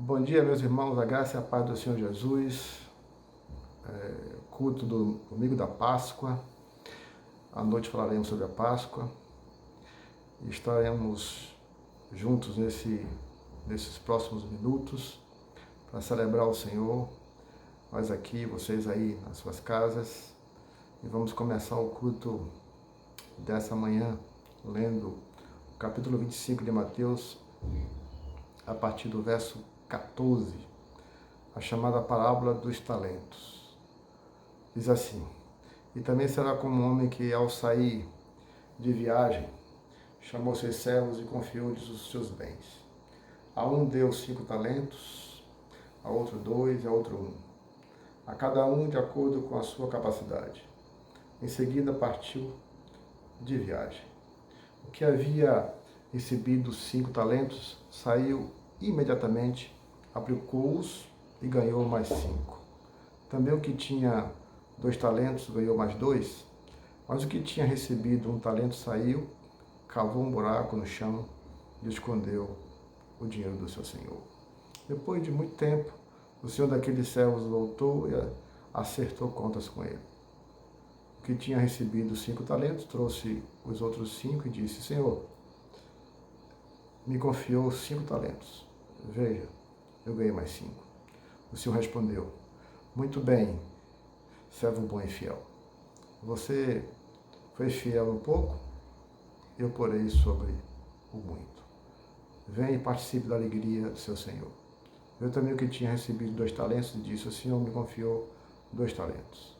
Bom dia, meus irmãos, a graça e a paz do Senhor Jesus, culto do domingo da Páscoa. À noite falaremos sobre a Páscoa e estaremos juntos nesses próximos minutos para celebrar o Senhor, nós aqui, vocês aí nas suas casas, e vamos começar o culto dessa manhã lendo o capítulo 25 de Mateus, a partir do verso 14, a chamada parábola dos talentos. Diz assim: e também será como um homem que, ao sair de viagem, chamou seus servos e confiou-lhes os seus bens. A um deu 5 talentos, a outro 2 e a outro 1, a cada um de acordo com a sua capacidade. Em seguida partiu de viagem. O que havia recebido 5 talentos saiu imediatamente, aplicou-os e ganhou mais 5. Também o que tinha 2 talentos ganhou mais 2, mas o que tinha recebido 1 talento saiu, cavou um buraco no chão e escondeu o dinheiro do seu senhor. Depois de muito tempo, o senhor daqueles servos voltou e acertou contas com ele. O que tinha recebido 5 talentos trouxe os outros 5 e disse: Senhor, me confiou 5 talentos. Veja, eu ganhei mais 5. O senhor respondeu: muito bem, servo bom e fiel. Você foi fiel no pouco, eu porei sobre o muito. Venha e participe da alegria do seu senhor. Eu também, o que tinha recebido 2 talentos, disse: o senhor me confiou 2 talentos.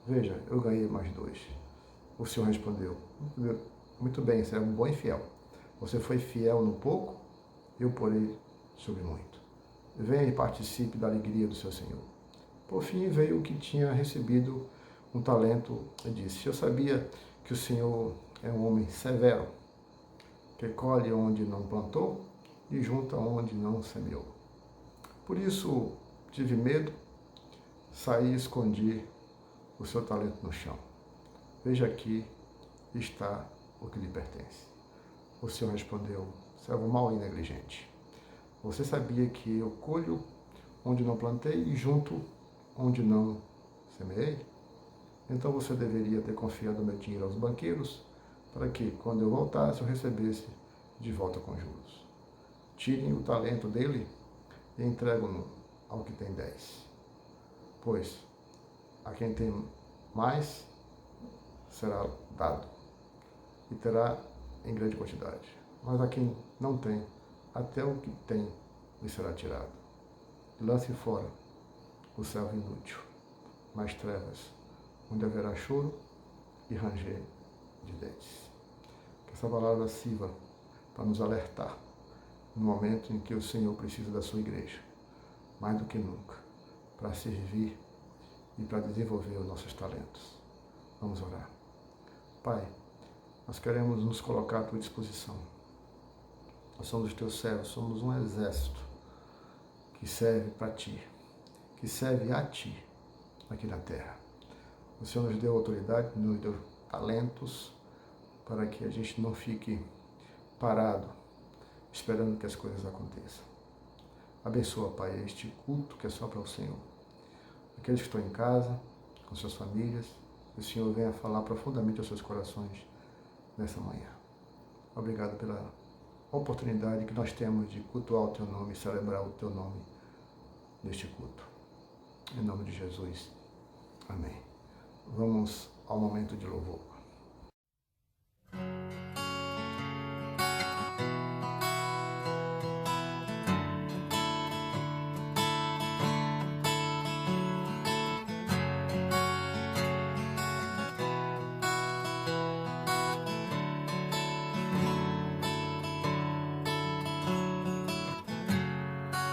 Veja, eu ganhei mais 2. O senhor respondeu: muito bem, servo bom e fiel. Você foi fiel no pouco, eu porei sobre muito. Venha e participe da alegria do seu senhor. Por fim veio o que tinha recebido 1 talento e disse: eu sabia que o senhor é um homem severo, que colhe onde não plantou e junta onde não semeou. Por isso tive medo, saí e escondi o seu talento no chão. Veja, aqui está o que lhe pertence. O senhor respondeu: servo mau e negligente. Você sabia que eu colho onde não plantei e junto onde não semeei? Então você deveria ter confiado meu dinheiro aos banqueiros, para que, quando eu voltasse, eu recebesse de volta com juros. Tirem o talento dele e entregam-no ao que tem 10. Pois a quem tem mais será dado e terá em grande quantidade. Mas a quem não tem, até o que tem lhe será tirado. Lance fora o servo inútil, mais trevas, onde haverá choro e ranger de dentes. Que essa palavra sirva para nos alertar no momento em que o Senhor precisa da sua igreja, mais do que nunca, para servir e para desenvolver os nossos talentos. Vamos orar. Pai, nós queremos nos colocar à tua disposição. Nós somos os teus servos, somos um exército que serve para ti, que serve a ti aqui na terra. O Senhor nos deu autoridade, nos deu talentos para que a gente não fique parado esperando que as coisas aconteçam. Abençoa, Pai, este culto que é só para o Senhor. Aqueles que estão em casa, com suas famílias, que o Senhor venha falar profundamente aos seus corações nessa manhã. Obrigado pela oportunidade que nós temos de cultuar o Teu nome e celebrar o Teu nome neste culto. Em nome de Jesus. Amém. Vamos ao momento de louvor.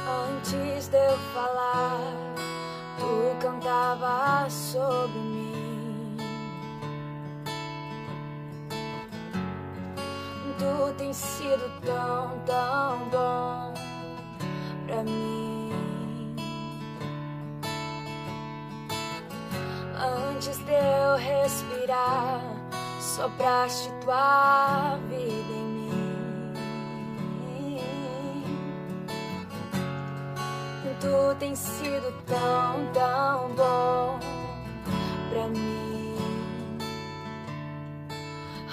Antes de eu falar, tu cantava sobre mim. Tu tens sido tão, tão bom pra mim. Antes de eu respirar, sopraste tua vida em mim. tem sido tão, tão bom pra mim.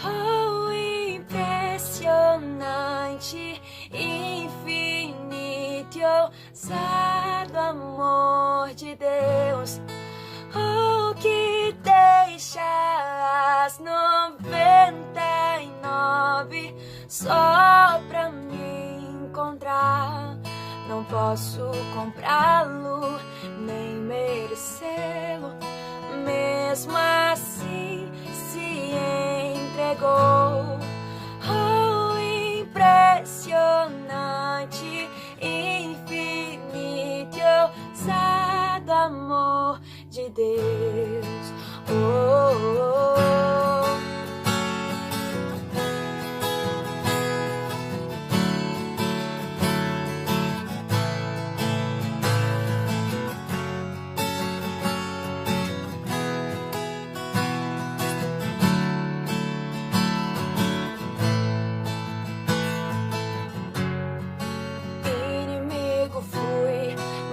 Oh, impressionante, infinito e ousado amor de Deus. Oh, que deixa as 99 só pra me encontrar. Não posso comprá-lo, nem merecê-lo. Mesmo assim se entregou. Oh, impressionante, infinito e ousado amor de Deus. Oh, oh, oh.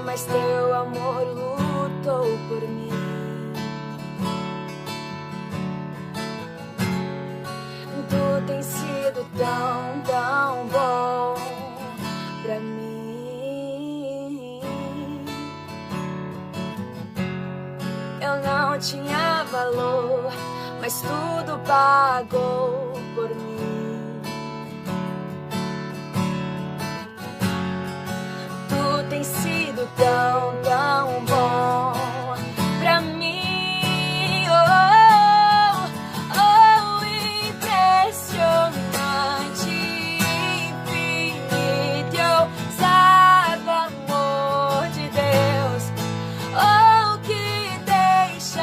Mas teu amor lutou por mim. Tu tens sido tão, tão bom pra mim. Eu não tinha valor, mas tudo pagou por mim. Tu tens sido tão, tão bom pra mim. Oh, oh, impressionante, infinito e ousado amor de Deus. Oh, que deixa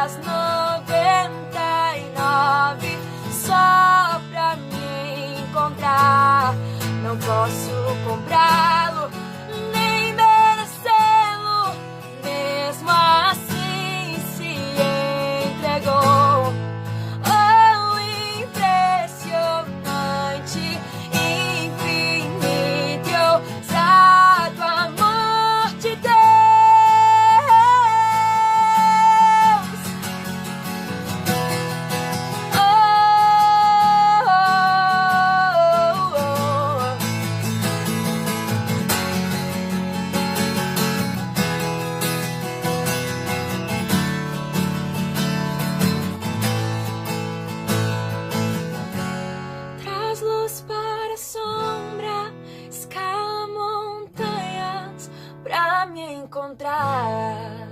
as 99 só pra me encontrar. Não posso comprá-lo, nem merecê-lo. Mesmo assim se entregou. Oh, impressionante, infinito e ousado amor de Deus. Oh, oh, oh, oh. Traz luz para a sombra, escala montanhas pra me encontrar.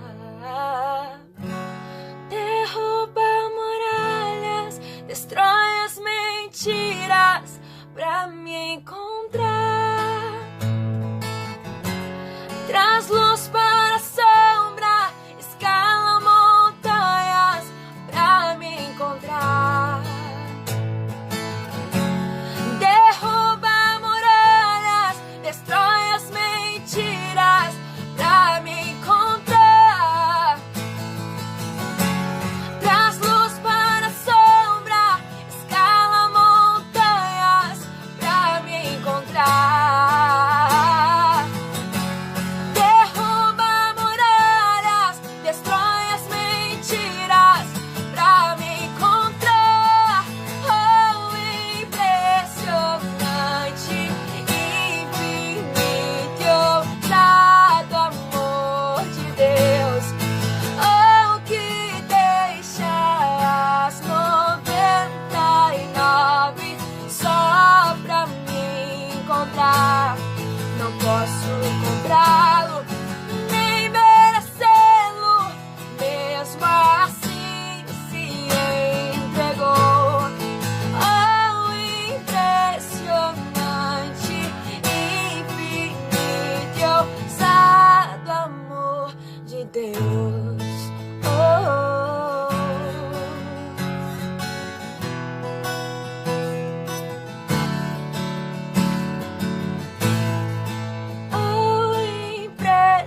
Derruba muralhas, destrói as mentiras pra me encontrar. Traz luz para a sombra, escala montanhas pra me encontrar. Derruba muralhas, destrói as mentiras pra me encontrar. Traz luz para a sombra, escala montanhas pra me encontrar. Derruba muralhas, destrói as mentiras pra me encontrar. Oh, impressionante, infinito e ousado amor de Deus. Oh, que deixa as 99 só pra me encontrar. Não posso comprá-lo, nem merecê-lo. Mesmo assim se entregou. Oh, impressionante, infinito e ousado amor de Deus. Oh, oh, impressionante.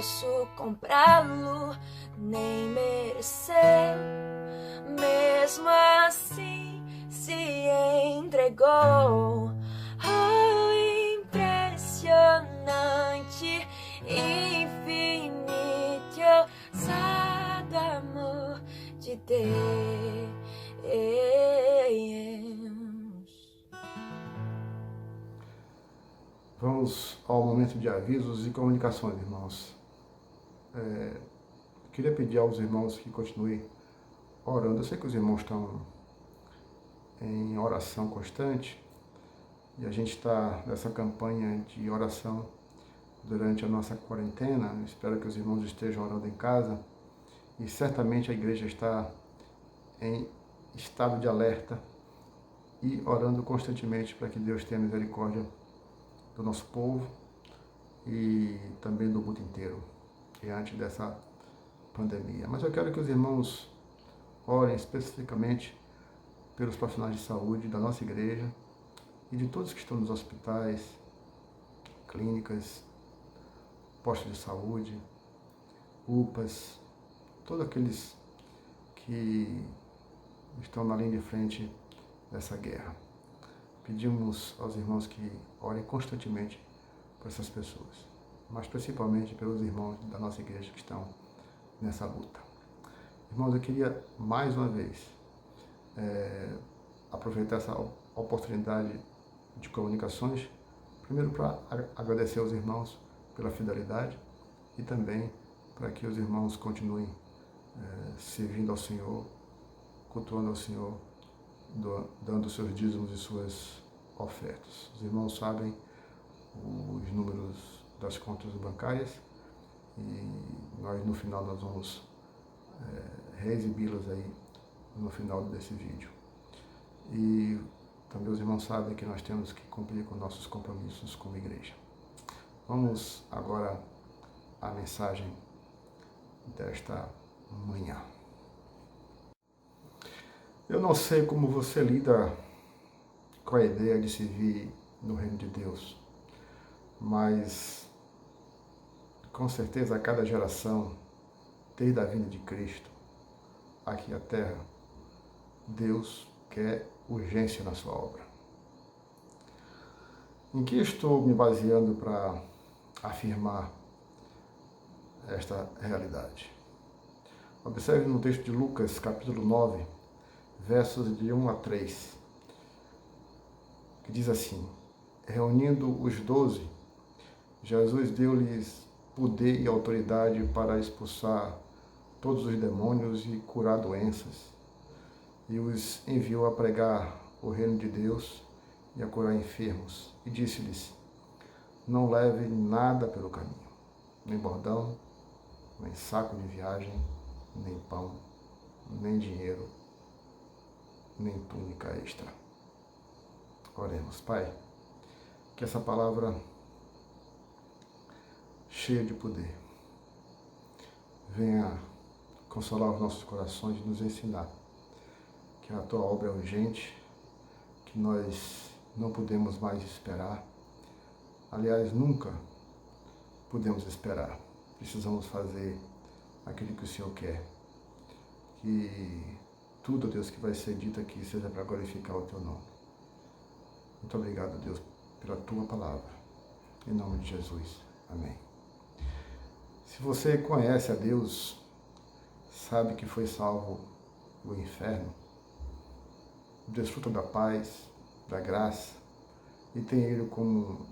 posso comprá-lo, nem merecer. Mesmo assim se entregou. Oh, impressionante, infinito, ousado amor de Deus. Vamos ao momento de avisos e comunicações, irmãos. Queria pedir aos irmãos que continuem orando. Eu sei que os irmãos estão em oração constante e a gente está nessa campanha de oração durante a nossa quarentena. Eu espero que os irmãos estejam orando em casa e certamente a igreja está em estado de alerta e orando constantemente para que Deus tenha misericórdia do nosso povo e também do mundo inteiro diante dessa pandemia. Mas eu quero que os irmãos orem especificamente pelos profissionais de saúde da nossa igreja e de todos que estão nos hospitais, clínicas, postos de saúde, UPAs, todos aqueles que estão na linha de frente dessa guerra. Pedimos aos irmãos que orem constantemente por essas pessoas, mas principalmente pelos irmãos da nossa igreja que estão nessa luta. Irmãos, eu queria mais uma vez aproveitar essa oportunidade de comunicações, primeiro para agradecer aos irmãos pela fidelidade e também para que os irmãos continuem servindo ao Senhor, cultuando ao Senhor, dando seus dízimos e suas ofertas. Os irmãos sabem os números das contas bancárias e nós no final nós vamos reexibi-los aí no final desse vídeo. E também os irmãos sabem que nós temos que cumprir com nossos compromissos como igreja. Vamos agora à mensagem desta manhã. Eu não sei como você lida com a ideia de servir no reino de Deus, mas com certeza a cada geração, desde a vinda de Cristo aqui à Terra, Deus quer urgência na sua obra. Em que estou me baseando para afirmar esta realidade? Observe no texto de Lucas, capítulo 9, versos de 1 a 3, que diz assim: reunindo os 12, Jesus deu-lhes poder e autoridade para expulsar todos os demônios e curar doenças, e os enviou a pregar o reino de Deus e a curar enfermos. E disse-lhes: não leve nada pelo caminho, nem bordão, nem saco de viagem, nem pão, nem dinheiro, nem túnica extra. Oremos. Pai, que essa palavra cheia de poder venha consolar os nossos corações e nos ensinar que a tua obra é urgente, que nós não podemos mais esperar. Aliás, nunca podemos esperar. Precisamos fazer aquilo que o Senhor quer. Que tudo, Deus, que vai ser dito aqui seja para glorificar o teu nome. Muito obrigado, Deus, pela tua palavra. Em nome de Jesus. Amém. Se você conhece a Deus, sabe que foi salvo do inferno, desfruta da paz, da graça e tem Ele como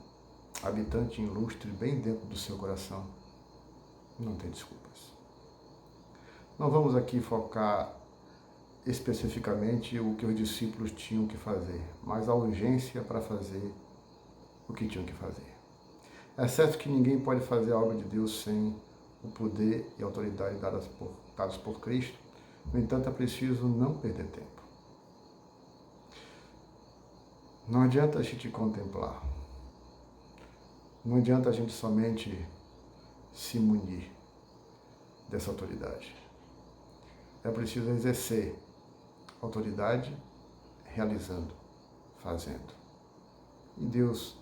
habitante ilustre bem dentro do seu coração, não tem desculpas. Não vamos aqui focar especificamente o que os discípulos tinham que fazer, mas a urgência para fazer o que tinham que fazer. É certo que ninguém pode fazer a obra de Deus sem o poder e a autoridade dados por Cristo. No entanto, é preciso não perder tempo. Não adianta a gente contemplar. Não adianta a gente somente se munir dessa autoridade. É preciso exercer autoridade realizando, fazendo. E Deus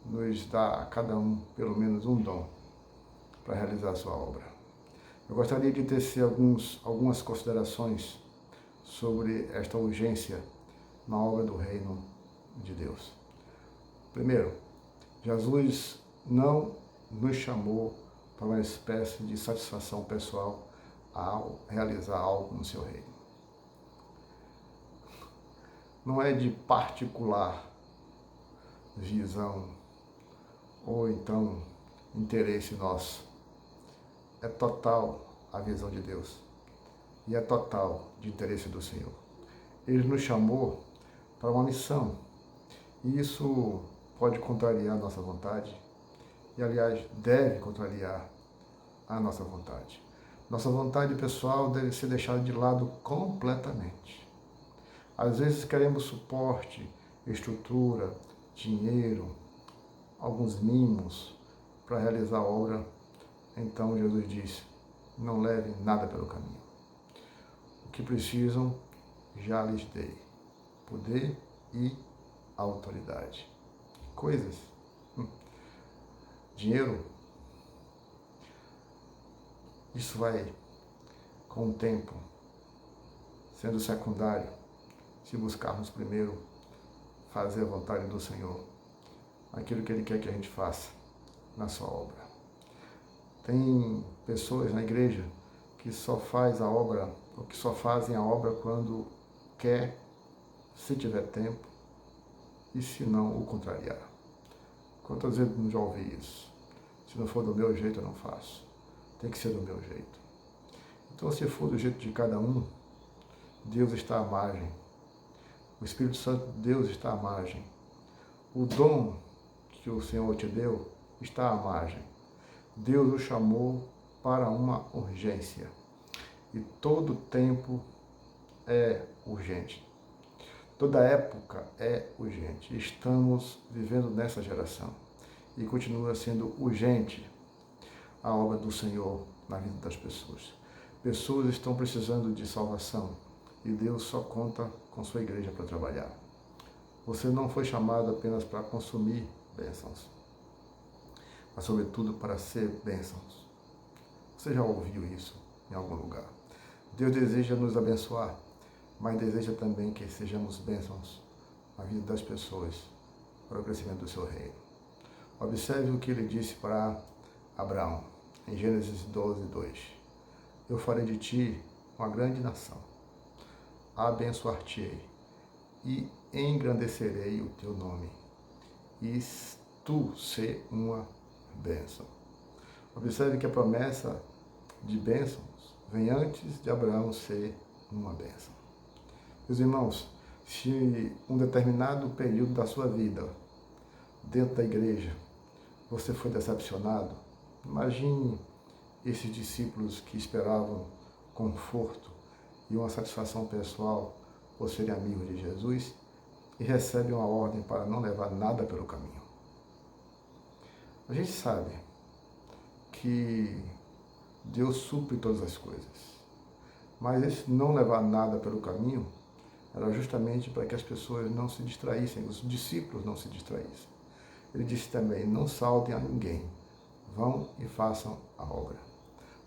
nos dá a cada um pelo menos um dom para realizar a sua obra. Eu gostaria de tecer algumas considerações sobre esta urgência na obra do reino de Deus. Primeiro, Jesus não nos chamou para uma espécie de satisfação pessoal ao realizar algo no seu reino. Não é de particular visão ou então interesse nosso. É total a visão de Deus e é total de interesse do Senhor. Ele nos chamou para uma missão e isso pode contrariar a nossa vontade e, aliás, deve contrariar a nossa vontade. Nossa vontade pessoal deve ser deixada de lado completamente. Às vezes queremos suporte, estrutura, dinheiro, alguns mimos para realizar a obra. Então Jesus diz, não levem nada pelo caminho. O que precisam, já lhes dei. Poder e autoridade. Coisas. Dinheiro. Isso vai, com o tempo, sendo secundário, se buscarmos primeiro fazer a vontade do Senhor, aquilo que Ele quer que a gente faça na sua obra. Tem pessoas na igreja que só faz a obra, ou que só fazem a obra quando quer, se tiver tempo, e se não, o contrariar. Quantas vezes eu já ouvi isso? Se não for do meu jeito, eu não faço. Tem que ser do meu jeito. Então, se for do jeito de cada um, Deus está à margem. O Espírito Santo de Deus está à margem. O dom que o Senhor te deu está à margem. Deus o chamou para uma urgência. E todo tempo é urgente. Toda época é urgente. Estamos vivendo nessa geração. E continua sendo urgente a obra do Senhor na vida das pessoas. Pessoas estão precisando de salvação. E Deus só conta com sua igreja para trabalhar. Você não foi chamado apenas para consumir bênçãos, mas sobretudo para ser bênçãos. Você já ouviu isso em algum lugar? Deus deseja nos abençoar, mas deseja também que sejamos bênçãos na vida das pessoas para o crescimento do seu reino. Observe o que ele disse para Abraão, em Gênesis 12, 2. Eu farei de ti uma grande nação. Abençoar-te-ei e engrandecerei o teu nome, e tu ser uma bênção. Observe que a promessa de bênçãos vem antes de Abraão ser uma bênção. Meus irmãos, se um determinado período da sua vida, dentro da igreja, você foi decepcionado, imagine esses discípulos que esperavam conforto e uma satisfação pessoal por serem amigos de Jesus e recebem uma ordem para não levar nada pelo caminho. A gente sabe que Deus supre todas as coisas, mas esse não levar nada pelo caminho era justamente para que as pessoas não se distraíssem, os discípulos não se distraíssem. Ele disse também, não saudem a ninguém, vão e façam a obra.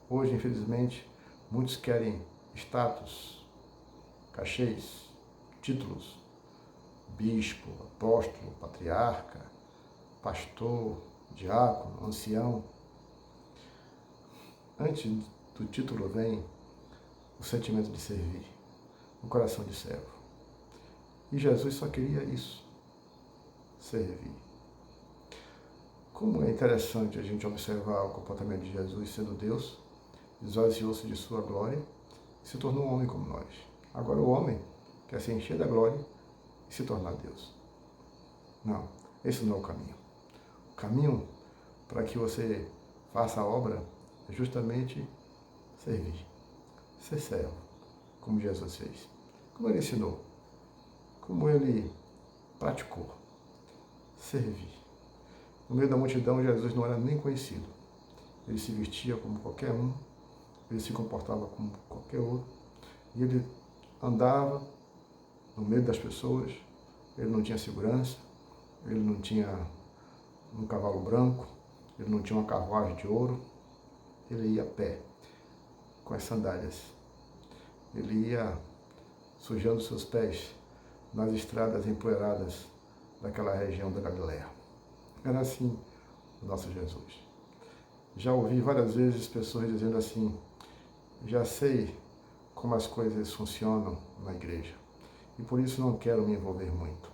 Hoje, infelizmente, muitos querem status, cachês, títulos, bispo, apóstolo, patriarca, pastor, diácono, ancião. Antes do título vem o sentimento de servir, o coração de servo. E Jesus só queria isso, servir. Como é interessante a gente observar o comportamento de Jesus sendo Deus, esvaziou-se de sua glória e se tornou um homem como nós. Agora o homem quer se encher da glória e se tornar Deus. Não, esse não é o caminho. O caminho para que você faça a obra é justamente servir, ser servo, como Jesus fez, como ele ensinou, como ele praticou, servir. No meio da multidão, Jesus não era nem conhecido. Ele se vestia como qualquer um, ele se comportava como qualquer outro, e ele andava no meio das pessoas, ele não tinha segurança, ele não tinha um cavalo branco, ele não tinha uma carruagem de ouro, ele ia a pé, com as sandálias. Ele ia sujando seus pés nas estradas empoeiradas daquela região da Galileia. Era assim o nosso Jesus. Já ouvi várias vezes pessoas dizendo assim, já sei como as coisas funcionam na igreja e por isso não quero me envolver muito.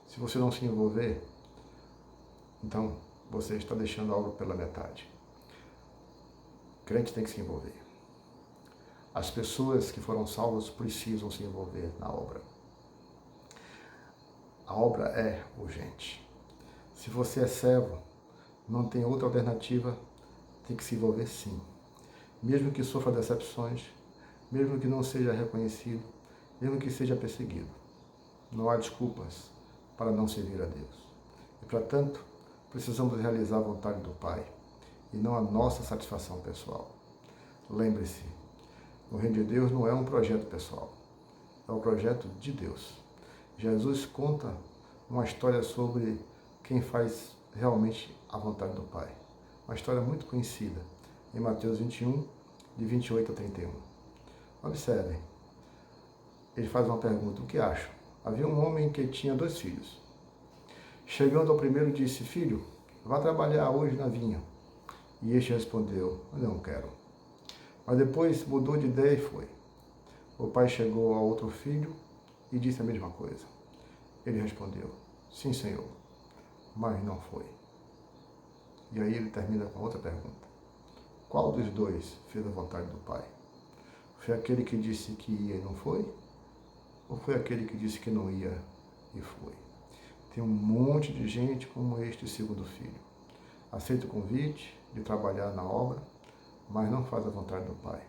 Se você não se envolver, então você está deixando algo pela metade. O crente tem que se envolver. As pessoas que foram salvas precisam se envolver na obra. A obra é urgente. Se você é servo, não tem outra alternativa, tem que se envolver sim. Mesmo que sofra decepções, mesmo que não seja reconhecido, mesmo que seja perseguido. Não há desculpas para não servir a Deus. E, portanto, precisamos realizar a vontade do Pai e não a nossa satisfação pessoal. Lembre-se, o reino de Deus não é um projeto pessoal, é um projeto de Deus. Jesus conta uma história sobre quem faz realmente a vontade do Pai. Uma história muito conhecida, em Mateus 21, de 28 a 31. Observem, ele faz uma pergunta, o que acham? Havia um homem que tinha 2 filhos. Chegando ao primeiro, disse, filho, vá trabalhar hoje na vinha. E este respondeu, não quero. Mas depois mudou de ideia e foi. O pai chegou ao outro filho e disse a mesma coisa. Ele respondeu, sim, senhor, mas não foi. E aí ele termina com outra pergunta. Qual dos 2 fez a vontade do pai? Foi aquele que disse que ia e não foi? Ou foi aquele que disse que não ia e foi? Tem um monte de gente como este segundo filho. Aceita o convite de trabalhar na obra, mas não faz a vontade do Pai.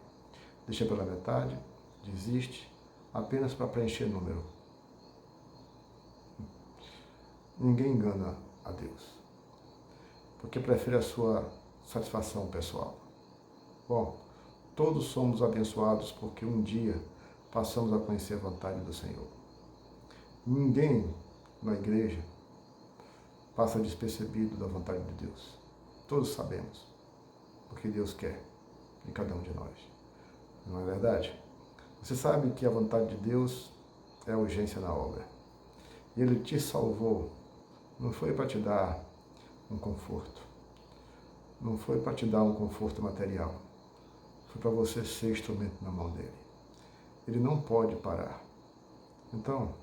Deixa pela metade, desiste, apenas para preencher número. Ninguém engana a Deus, porque prefere a sua satisfação pessoal. Bom, todos somos abençoados porque um dia passamos a conhecer a vontade do Senhor. Ninguém na igreja passa despercebido da vontade de Deus. Todos sabemos o que Deus quer de cada um de nós. Não é verdade? Você sabe que a vontade de Deus é a urgência na obra. E Ele te salvou, não foi para te dar um conforto, não foi para te dar um conforto material, foi para você ser instrumento na mão dele. Ele não pode parar. Então,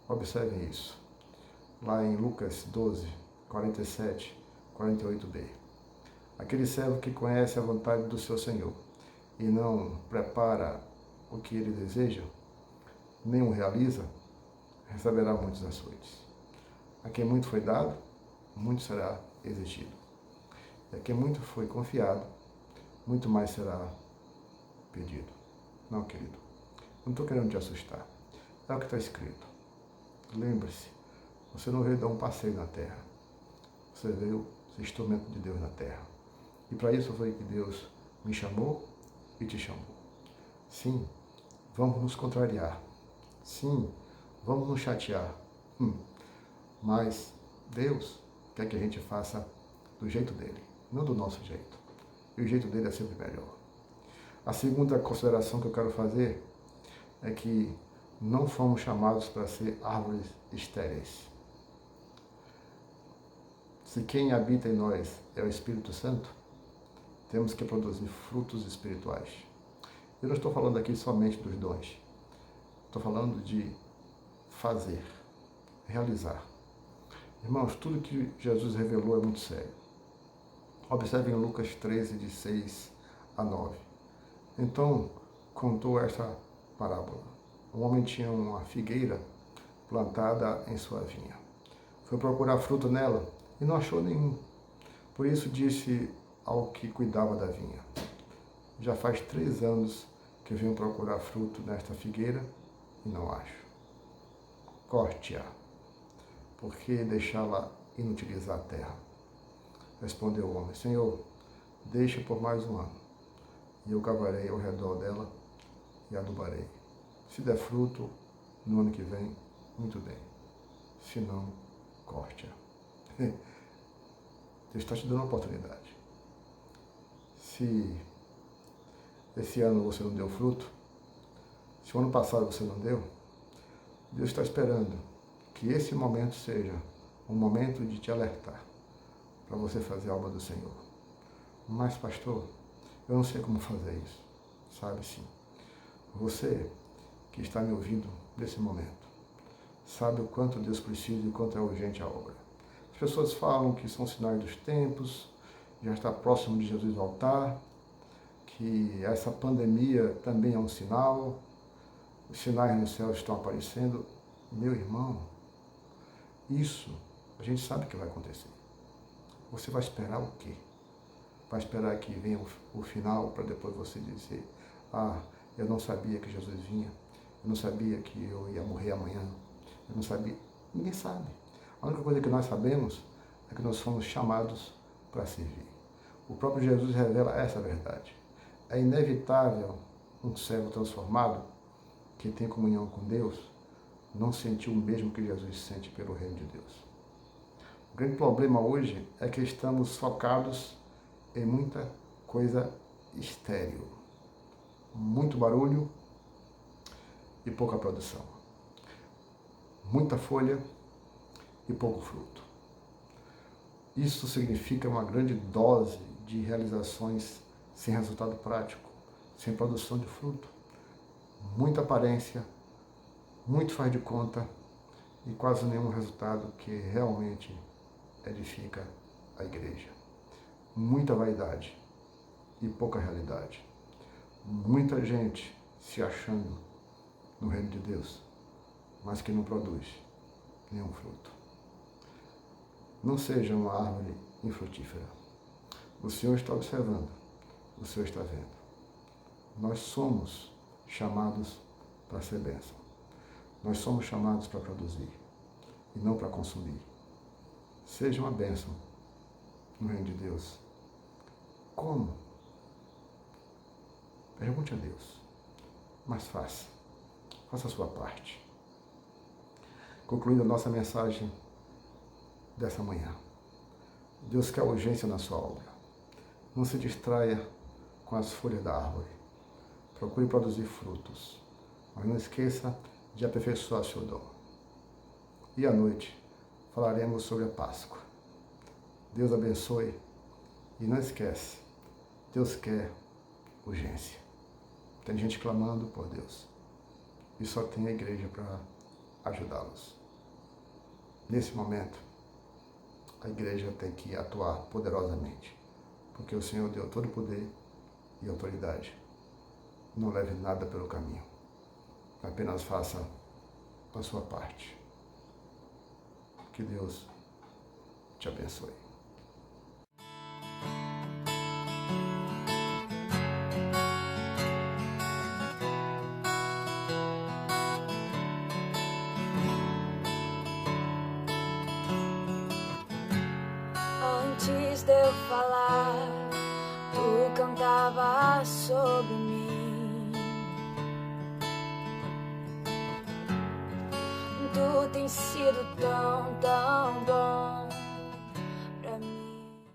observem isso. Lá em Lucas 12, 47, 48b. Aquele servo que conhece a vontade do seu Senhor e não prepara o que ele deseja, nem o realiza, receberá muitos açoites. A quem muito foi dado, muito será exigido. E a quem muito foi confiado, muito mais será pedido. Não, querido, não estou querendo te assustar. É o que está escrito. Lembre-se, você não veio dar um passeio na terra. Você veio ser instrumento de Deus na terra. E para isso foi que Deus me chamou e te chamou. Sim, vamos nos contrariar. Sim, vamos nos chatear. Mas Deus quer que a gente faça do jeito dele, não do nosso jeito. E o jeito dele é sempre melhor. A segunda consideração que eu quero fazer é que não fomos chamados para ser árvores estéreis. Se quem habita em nós é o Espírito Santo, temos que produzir frutos espirituais. Eu não estou falando aqui somente dos dons. Estou falando de fazer, realizar. Irmãos, tudo que Jesus revelou é muito sério. Observem Lucas 13, de 6 a 9. Então, contou esta parábola. Um homem tinha uma figueira plantada em sua vinha. Foi procurar fruto nela e não achou nenhum. Por isso disse ao que cuidava da vinha, já faz 3 anos que venho procurar fruto nesta figueira e não acho. Corte-a, por que deixá-la inutilizar a terra? Respondeu o homem, Senhor, deixa por mais um ano, e eu cavarei ao redor dela e adubarei. Se der fruto, no ano que vem, muito bem. Se não, corte-a. Deus está te dando uma oportunidade. se esse ano você não deu fruto, se o ano passado você não deu, Deus está esperando que esse momento seja um momento de te alertar para você fazer a obra do Senhor. Mas, pastor, eu não sei como fazer isso. Sabe sim. Você que está me ouvindo nesse momento, sabe o quanto Deus precisa e o quanto é urgente a obra. As pessoas falam que são sinais dos tempos, já está próximo de Jesus voltar, que essa pandemia também é um sinal, os sinais no céu estão aparecendo. Meu irmão, isso a gente sabe que vai acontecer. Você vai esperar o quê? Vai esperar que venha o final para depois você dizer: ah, eu não sabia que Jesus vinha, eu não sabia que eu ia morrer amanhã, eu não sabia. Ninguém sabe. A única coisa que nós sabemos é que nós fomos chamados para servir. O próprio Jesus revela essa verdade. É inevitável um servo transformado, que tem comunhão com Deus, não sentir o mesmo que Jesus sente pelo reino de Deus. O grande problema hoje é que estamos focados em muita coisa estéril. Muito barulho e pouca produção. Muita folha e pouco fruto. Isso significa uma grande dose de realizações sem resultado prático, sem produção de fruto. Muita aparência, muito faz de conta e quase nenhum resultado que realmente edifica a igreja. Muita vaidade e pouca realidade. Muita gente se achando no reino de Deus, mas que não produz nenhum fruto. Não seja uma árvore infrutífera. O Senhor está observando, o Senhor está vendo. Nós somos chamados para ser bênção. Nós somos chamados para produzir e não para consumir. Seja uma bênção no reino de Deus. Como? Pergunte a Deus, mas faça a sua parte. Concluindo a nossa mensagem dessa manhã, Deus quer urgência na sua obra. Não se distraia com as folhas da árvore. Procure produzir frutos, mas não esqueça de aperfeiçoar seu dom. E à noite falaremos sobre a Páscoa. Deus abençoe e não esquece, Deus quer urgência. Tem gente clamando por Deus e só tem a igreja para ajudá-los. Nesse momento, a igreja tem que atuar poderosamente, porque o Senhor deu todo o poder e autoridade. Não leve nada pelo caminho, apenas faça a sua parte. Que Deus te abençoe. Antes de eu falar, tu cantava sobre mim. Tu tens sido tão, tão bom.